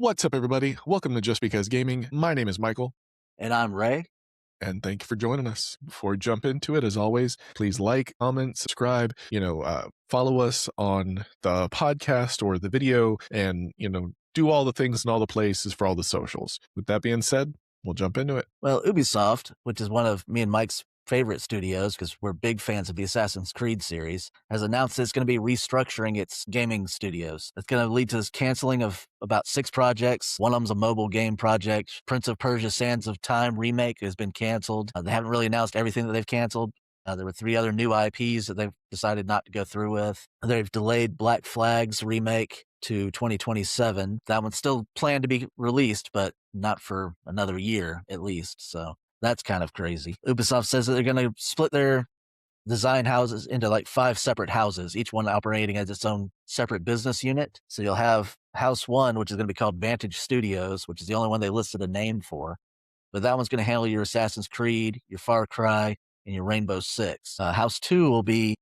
What's up, everybody? Welcome to Just Because Gaming. My name is Michael, And I'm Ray. and thank you for joining us. Before we jump into it, as always, please like, comment, subscribe, follow us on the podcast or the video, and, do all the things in all the places for all the socials. With that being said, we'll jump into it. Well, Ubisoft, which is one of me and Mike's favorite studios because we're big fans of the Assassin's Creed series, has announced that it's going to be restructuring its gaming studios. It's going to lead to this canceling of about 6 projects. One of them's a mobile game project. Prince of Persia Sands of Time remake has been canceled. They haven't really announced everything that they've canceled. There were 3 other new IPs that they've decided not to go through with. They've delayed Black Flag's remake to 2027. That one's still planned to be released, but not for another year at least. So that's kind of crazy. Ubisoft says that they're going to split their design houses into like 5 separate houses, each one operating as its own separate business unit. So you'll have House 1, which is going to be called Vantage Studios, which is the only one they listed a name for. But that one's going to handle your Assassin's Creed, your Far Cry, and your Rainbow Six. House 2 will be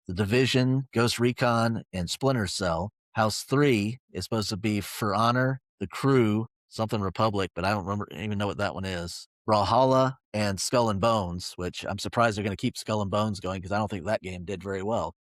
The Division, Ghost Recon, and Splinter Cell. House 3 is supposed to be For Honor, The Crew, something Republic, but I don't even know what that one is. Brawlhalla and Skull and Bones, which I'm surprised they're going to keep Skull and Bones going because I don't think that game did very well.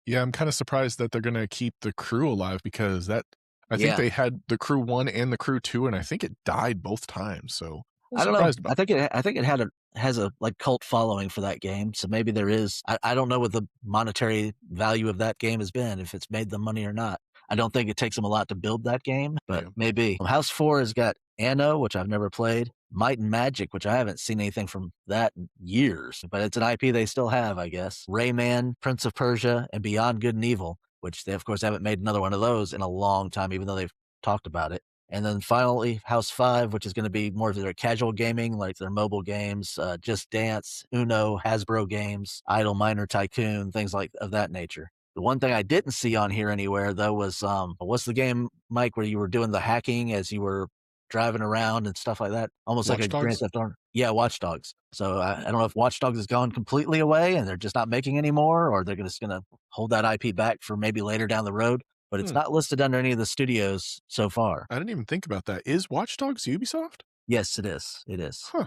Yeah, I'm kind of surprised that they're going to keep the crew alive because I think Yeah. they had the crew 1 and the crew 2, and I think it died both times. So I'm I don't know. surprised about I think it has a like cult following for that game. So maybe there is. I don't know what the monetary value of that game has been, if it's made them money or not. I don't think it takes them a lot to build that game, but Yeah. maybe. House 4 has got Anno, which I've never played, Might and Magic, which I haven't seen anything from that in years, but it's an IP they still have, I guess. Rayman, Prince of Persia, and Beyond Good and Evil, which they of course haven't made another one of those in a long time, even though they've talked about it. And then finally, House 5, which is going to be more of their casual gaming, like their mobile games, Just Dance, Uno, Hasbro games, Idle Miner Tycoon, things like of that nature. The one thing I didn't see on here anywhere, though, was what's the game, Mike, where you were doing the hacking as you were driving around and stuff like that? Almost like Watch a Grand Dogs? Theft Auto. Yeah, Watch Dogs. So I don't know if Watch Dogs has gone completely away and they're just not making any more, or they're just going to hold that IP back for maybe later down the road. But it's not listed under any of the studios so far. I didn't even think about that. Is Watch Dogs Ubisoft? Yes, it is. It is. Huh.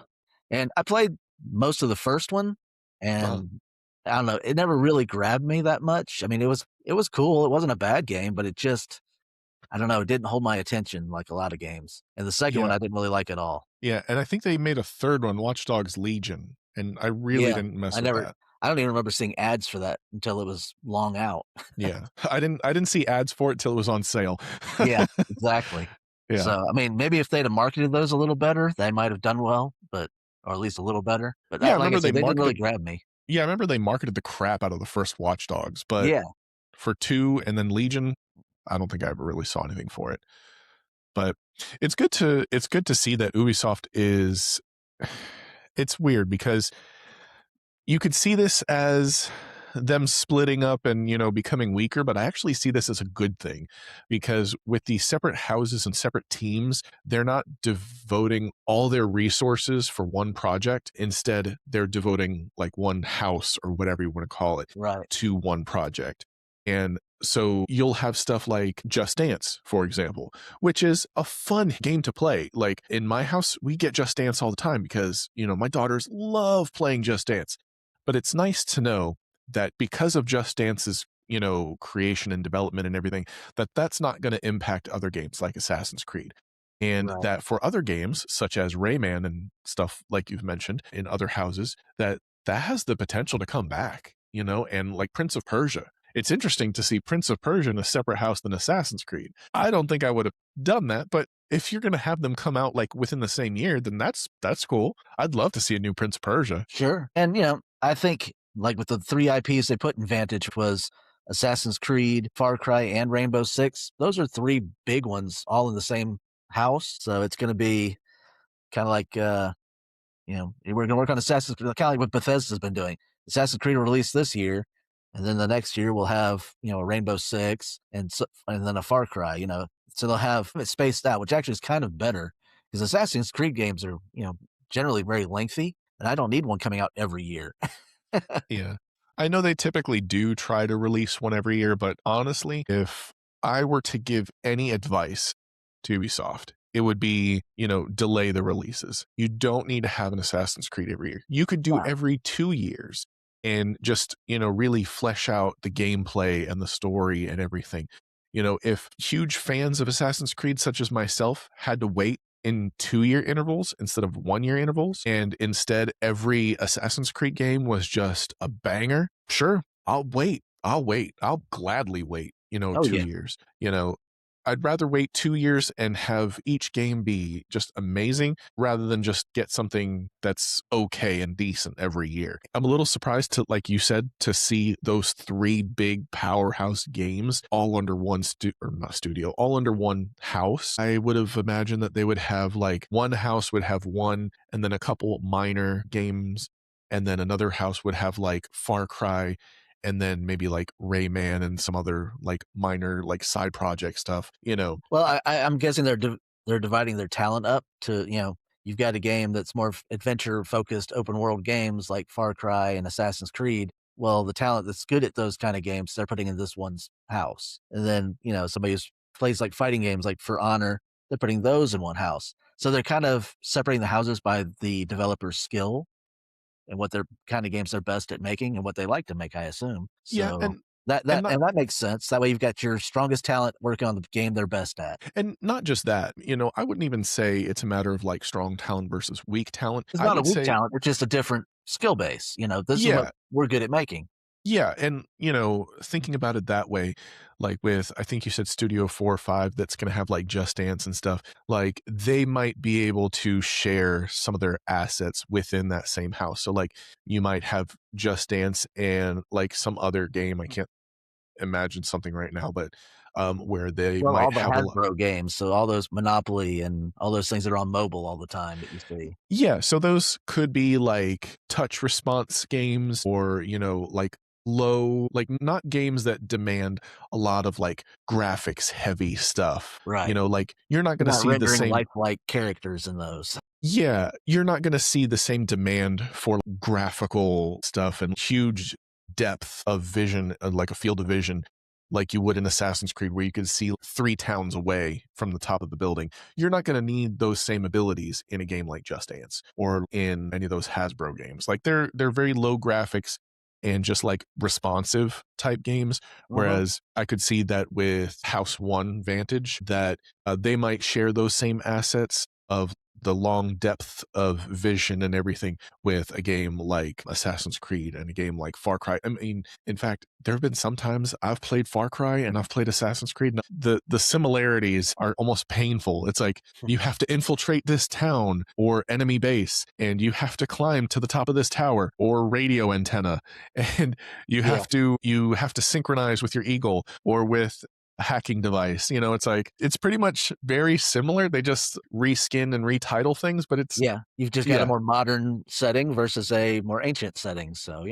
And I played most of the first one, Uh-huh. and I don't know, it never really grabbed me that much. I mean, it was cool. It wasn't a bad game, but it just, I don't know, it didn't hold my attention like a lot of games. And the second one Yeah. I didn't really like at all. Yeah, and I think they made a third one, Watch Dogs Legion, and I really Yeah, didn't mess I with never that. I don't even remember seeing ads for that until it was long out. Yeah. I didn't see ads for it till it was on sale. Yeah, exactly. Yeah. So, I mean, maybe if they'd have marketed those a little better, they might have done well, but or at least a little better. But Yeah, I that, like I remember they said, they didn't really marketed grab me. Yeah, I remember they marketed the crap out of the first Watch Dogs, but Yeah. for 2 and then Legion, I don't think I ever really saw anything for it. But it's good to see that Ubisoft is it's weird because you could see this as them splitting up and, becoming weaker, but I actually see this as a good thing because with these separate houses and separate teams, they're not devoting all their resources for one project. Instead, they're devoting like one house or whatever you want to call it Right. to one project. And so you'll have stuff like Just Dance, for example, which is a fun game to play. Like in my house, we get Just Dance all the time because, my daughters love playing Just Dance. But it's nice to know that because of Just Dance's, creation and development and everything, that's not going to impact other games like Assassin's Creed. And Right. that for other games such as Rayman and stuff like you've mentioned in other houses, that has the potential to come back, and like Prince of Persia. It's interesting to see Prince of Persia in a separate house than Assassin's Creed. I don't think I would have done that, but if you're going to have them come out like within the same year, then that's cool. I'd love to see a new Prince of Persia. Sure. And, I think like with the 3 IPs they put in Vantage was Assassin's Creed, Far Cry, and Rainbow Six. Those are 3 big ones all in the same house. So it's going to be kind of like, we're going to work on Assassin's Creed, kind of like what Bethesda's been doing. Assassin's Creed will release this year, and then the next year we'll have, a Rainbow Six and then a Far Cry, So they'll have it spaced out, which actually is kind of better because Assassin's Creed games are, generally very lengthy, and I don't need one coming out every year. Yeah. I know they typically do try to release one every year, but honestly, if I were to give any advice, to Ubisoft. It would be, delay the releases. You don't need to have an Assassin's Creed every year. You could do Yeah. every 2 years and just, really flesh out the gameplay and the story and everything. If huge fans of Assassin's Creed, such as myself, had to wait in 2 year intervals instead of 1 year intervals, and instead every Assassin's Creed game was just a banger, sure, I'll wait. I'll wait. I'll gladly wait, Oh, two yeah. years. I'd rather wait 2 years and have each game be just amazing rather than just get something that's okay and decent every year. I'm a little surprised to, like you said, to see those three big powerhouse games all under one or not studio, all under one house. I would have imagined that they would have like one house would have one and then a couple minor games, and then another house would have like Far Cry and then maybe like Rayman and some other like minor like side project stuff. Well, I'm guessing they're dividing their talent up to, you've got a game that's more adventure focused open world games like Far Cry and Assassin's Creed. Well, the talent that's good at those kind of games, they're putting in this one's house. And then, somebody who plays like fighting games like For Honor, they're putting those in one house. So they're kind of separating the houses by the developer's skill and what their kind of games they're best at making and what they like to make, I assume. Yeah, So and that and that not and that makes sense. That way you've got your strongest talent working on the game they're best at. and not just that, I wouldn't even say it's a matter of like strong talent versus weak talent. It's I not a would weak say, talent, it's just a different skill base. This is what yeah, we're good at making. yeah, and thinking about it that way, like with I think you said Studio 4 or 5 that's going to have like Just Dance and stuff, like they might be able to share some of their assets within that same house. So like you might have Just Dance and like some other game, I can't imagine something right now, but where they Well, all might the have a lot. Hasbro games, so all those Monopoly and all those things that are on mobile all the time that you see. Yeah, so those could be like touch response games or, like low, like not games that demand a lot of like graphics heavy stuff. Right. Like you're not You're going to not see the rendering same. lifelike characters in those. Yeah, you're not going to see the same demand for graphical stuff and huge depth of vision, like a field of vision, like you would in Assassin's Creed, where you could see 3 towns away from the top of the building. You're not going to need those same abilities in a game like Just Dance or in any of those Hasbro games. Like they're very low graphics and just like responsive type games. Uh-huh. Whereas I could see that with House One Vantage, that they might share those same assets of the long depth of vision and everything with a game like Assassin's Creed and a game like Far Cry. I mean, in fact, there have been some times I've played Far Cry and I've played Assassin's Creed, and the similarities are almost painful. It's like you have to infiltrate this town or enemy base, and you have to climb to the top of this tower or radio antenna, and Yeah. you have to synchronize with your eagle or with a hacking device. It's like it's pretty much very similar. They just reskin and retitle things, but it's Yeah. You've just got a yeah. more modern setting versus a more ancient setting. So,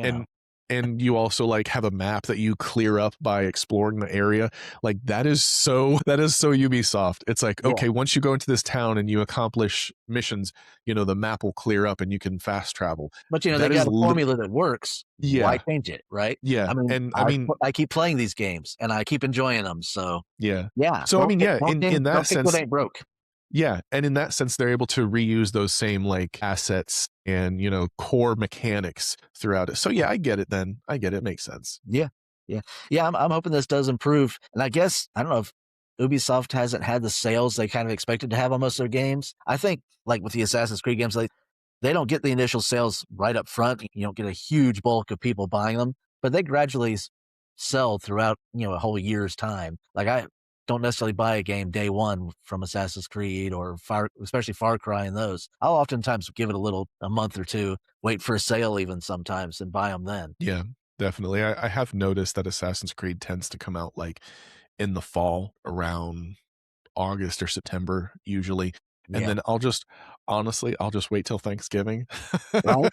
And you also like have a map that you clear up by exploring the area. Like that is so Ubisoft. It's like, yeah. okay, once you go into this town and you accomplish missions, the map will clear up and you can fast travel. But they That is got a formula that works. Why yeah. change it, right? Yeah. I mean, And I mean, I keep playing these games and I keep enjoying them. So yeah. yeah, So I mean, yeah, in don't that fix what sense, ain't broke. yeah, and in that sense, they're able to reuse those same like assets and core mechanics throughout it. So yeah, I get it. Then I get it. It makes sense. Yeah, yeah, yeah. I'm hoping this does improve, and I guess I don't know if Ubisoft hasn't had the sales they kind of expected to have on most of their games. I think like with the Assassin's Creed games, like they don't get the initial sales right up front. You don't get a huge bulk of people buying them, but they gradually sell throughout, a whole year's time. Like I don't necessarily buy a game day one from Assassin's Creed or especially Far Cry and those. I'll oftentimes give it a month or two, wait for a sale even sometimes and buy them then. Yeah, definitely. I have noticed that Assassin's Creed tends to come out like in the fall around August or September usually. And Yeah. then I'll just wait till Thanksgiving. Right?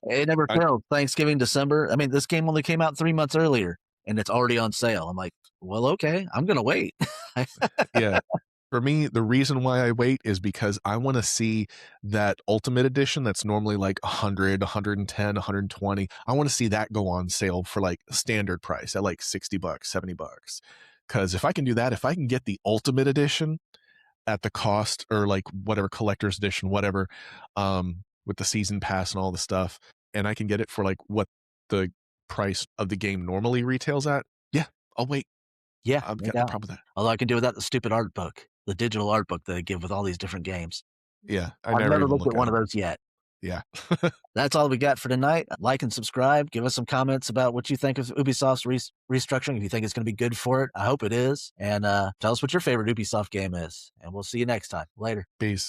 It never I, fails. Thanksgiving, December. I mean, this game only came out 3 months earlier and it's already on sale. I'm like, well, okay, I'm gonna wait. yeah. For me, the reason why I wait is because I want to see that ultimate edition that's normally like 100, 110, 120. I want to see that go on sale for like standard price at like $60, $70. Because if I can do that, if I can get the ultimate edition, at the cost, or like whatever collector's edition, whatever, with the season pass and all the stuff, and I can get it for like what the price of the game normally retails at, yeah, I'll wait. Yeah, I've no got no doubt. problem with that. Although I can do without the stupid art book, the digital art book that they give with all these different games. Yeah, I I've never never even looked look at at one of them. those yet. Yeah. That's all we got for tonight. Like and subscribe. Give us some comments about what you think of Ubisoft's restructuring. If you think it's going to be good for it, I hope it is. And tell us what your favorite Ubisoft game is. And we'll see you next time. Later. Peace.